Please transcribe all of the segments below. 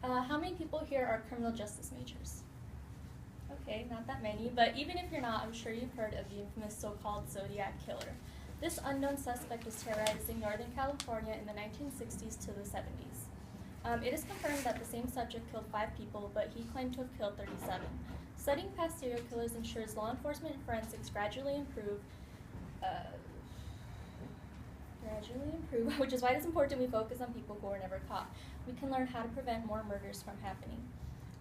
How many people here are criminal justice majors? Okay, not that many, but even if you're not, I'm sure you've heard of the infamous so-called Zodiac Killer. This unknown suspect was terrorizing Northern California in the 1960s to the 70s. It is confirmed that the same subject killed 5 people, but he claimed to have killed 37. Studying past serial killers ensures law enforcement and forensics gradually improve, which is why it is important we focus on people who are never caught. We can learn how to prevent more murders from happening.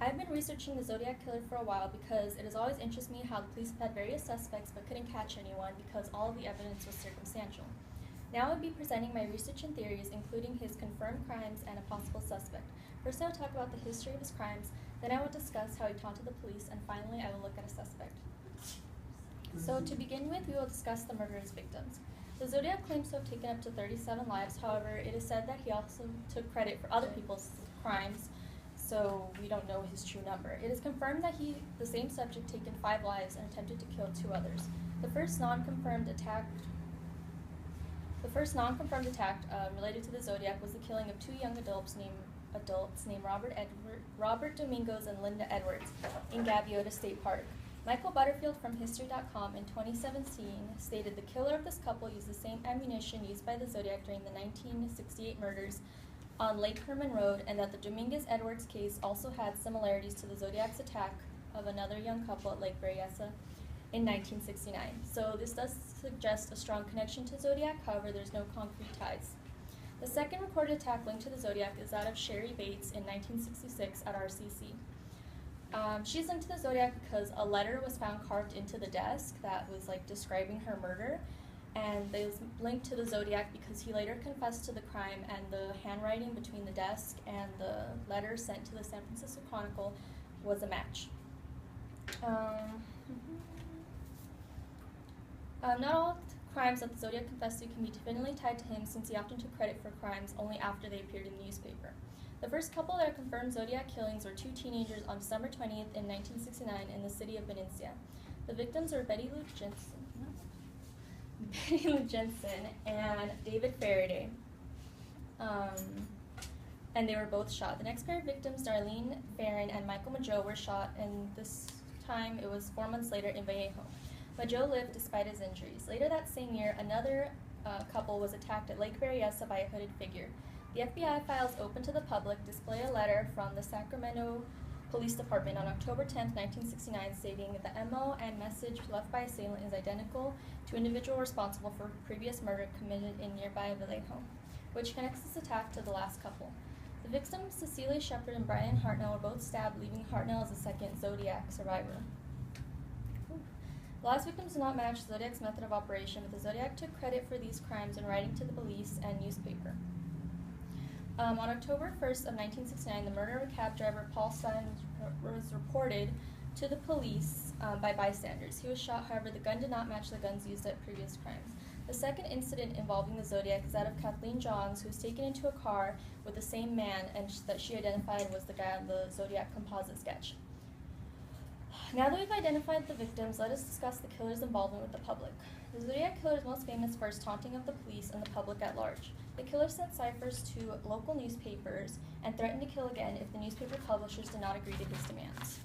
I've been researching the Zodiac Killer for a while because it has always interested me how the police have had various suspects but couldn't catch anyone because all of the evidence was circumstantial. Now I'll be presenting my research and theories, including his confirmed crimes and a possible suspect. First I will talk about the history of his crimes, then I will discuss how he taunted the police, and finally I will look at a suspect. So to begin with, we will discuss the murder's victims. The Zodiac claims to have taken up to 37 lives, however, it is said that he also took credit for other people's crimes, so we don't know his true number. It is confirmed that the same subject, taken 5 lives and attempted to kill 2 others. The first non-confirmed attack related to the Zodiac was the killing of 2 young adults named Robert Domingos and Linda Edwards in Gaviota State Park. Michael Butterfield from History.com in 2017 stated the killer of this couple used the same ammunition used by the Zodiac during the 1968 murders on Lake Herman Road, and that the Dominguez-Edwards case also had similarities to the Zodiac's attack of another young couple at Lake Berryessa in 1969. So this does suggest a strong connection to Zodiac, however there's no concrete ties. The second recorded attack linked to the Zodiac is that of Sherry Bates in 1966 at RCC. She's linked to the Zodiac because a letter was found carved into the desk that was describing her murder, and it was linked to the Zodiac because he later confessed to the crime, and the handwriting between the desk and the letter sent to the San Francisco Chronicle was a match. Not all crimes that the Zodiac confessed to can be definitively tied to him, since he often took credit for crimes only after they appeared in the newspaper. The first couple that are confirmed Zodiac killings were 2 teenagers on December 20th in 1969 in the city of Benicia. The victims were Betty Lou Jensen and David Faraday, and they were both shot. The next pair of victims, Darlene Farron and Michael Mageau, were shot, and this time it was 4 months later in Vallejo. Mageau lived despite his injuries. Later that same year, another couple was attacked at Lake Berryessa by a hooded figure. The FBI files open to the public display a letter from the Sacramento Police Department on October 10, 1969, stating that the MO and message left by assailant is identical to individual responsible for previous murder committed in nearby Vallejo, which connects this attack to the last couple. The victims, Cecilia Shepard and Brian Hartnell, were both stabbed, leaving Hartnell as the second Zodiac survivor. The last victims do not match Zodiac's method of operation, but the Zodiac took credit for these crimes in writing to the police and newspaper. On October 1st of 1969, the murder of a cab driver, Paul Stein, was reported to the police by bystanders. He was shot, however, the gun did not match the guns used at previous crimes. The second incident involving the Zodiac is that of Kathleen Johns, who was taken into a car with the same man and that she identified was the guy on the Zodiac composite sketch. Now that we've identified the victims, let us discuss the killer's involvement with the public. The Zodiac killer is most famous for his taunting of the police and the public at large. The killer sent ciphers to local newspapers and threatened to kill again if the newspaper publishers did not agree to his demands.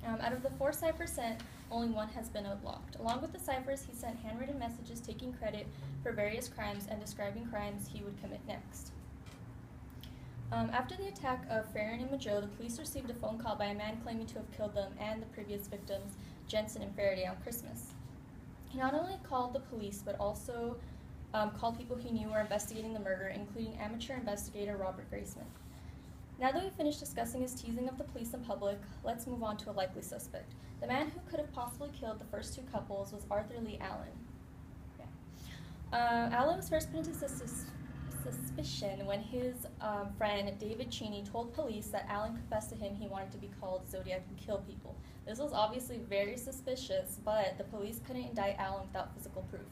Out of the 4 ciphers sent, only 1 has been unlocked. Along with the ciphers, he sent handwritten messages taking credit for various crimes and describing crimes he would commit next. After the attack of Farron and Mageau, the police received a phone call by a man claiming to have killed them and the previous victims, Jensen and Faraday, on Christmas. He not only called the police, but also called people he knew were investigating the murder, including amateur investigator Robert Graceman. Now that we've finished discussing his teasing of the police in public, let's move on to a likely suspect. The man who could have possibly killed the first 2 couples was Arthur Lee Allen. Allen was first put into suspicion when his friend David Cheney told police that Allen confessed to him he wanted to be called Zodiac and kill people. This was obviously very suspicious, but the police couldn't indict Allen without physical proof.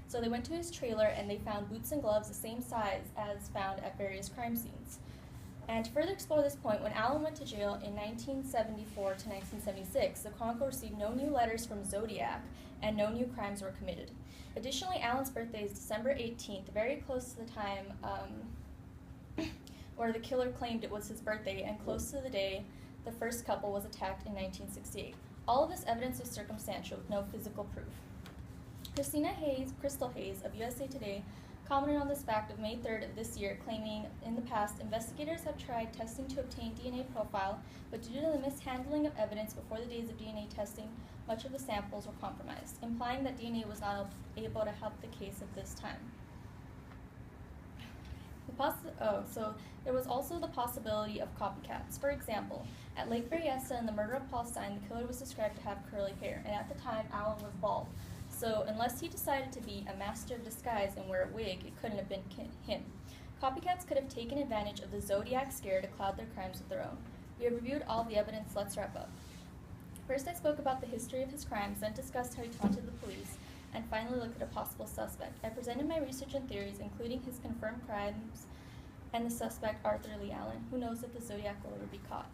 So they went to his trailer and they found boots and gloves the same size as found at various crime scenes. And to further explore this point, when Allen went to jail in 1974 to 1976, the Chronicle received no new letters from Zodiac and no new crimes were committed. Additionally, Allen's birthday is December 18th, very close to the time where the killer claimed it was his birthday, and close to the day the first couple was attacked in 1968. All of this evidence was circumstantial with no physical proof. Crystal Hayes of USA Today commented on this fact of May 3rd of this year, claiming in the past investigators have tried testing to obtain DNA profile, but due to the mishandling of evidence before the days of DNA testing, much of the samples were compromised, implying that DNA was not able to help the case at this time. So there was also the possibility of copycats. For example, at Lake Berryessa in the murder of Paul Stein, the killer was described to have curly hair, and at the time, Allen was bald. So unless he decided to be a master of disguise and wear a wig, it couldn't have been him. Copycats could have taken advantage of the Zodiac scare to cloud their crimes with their own. We have reviewed all the evidence. Let's wrap up. First, I spoke about the history of his crimes, then discussed how he taunted the police, and finally looked at a possible suspect. I presented my research and theories, including his confirmed crimes and the suspect, Arthur Lee Allen. Who knows if the Zodiac will ever be caught?